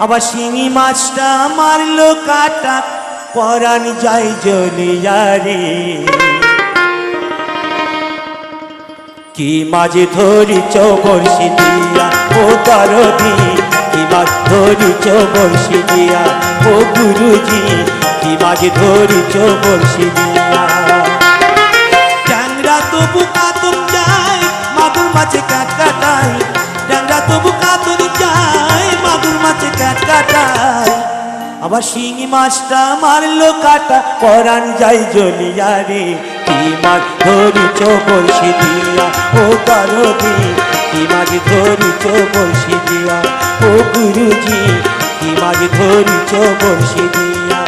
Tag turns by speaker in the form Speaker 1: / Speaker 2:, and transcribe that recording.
Speaker 1: আবার শিঙি মাছটা মারলো কাটা পরাণ যায় জ্বলিয়া রে। কি মাঝে ধরিছ বর্ষি দিয়া ও দরদি, কি মাছ ধরিছ বর্ষি দিয়া ও গুরুজি, কি মাঝে ধরিছ বর্ষি দিয়া। ট্যাংরা তবু কাতল যায় মাদুর মাছে কাট কাটায়, ট্যাংরা তবু কাতল যায় মাদুর মাছে কাট কাটায়। আবার শিঙি মাছটা মারলো কাটা পরাণ যায় জ্বলিয়া রে। কি মাছ ধরিছ বর্ষি দিয়া ও দরদি, কি মাছ ধরিছ বর্ষি দিয়া ও গুরুজি, কি মাছ ধরিছ বর্ষি দিয়া।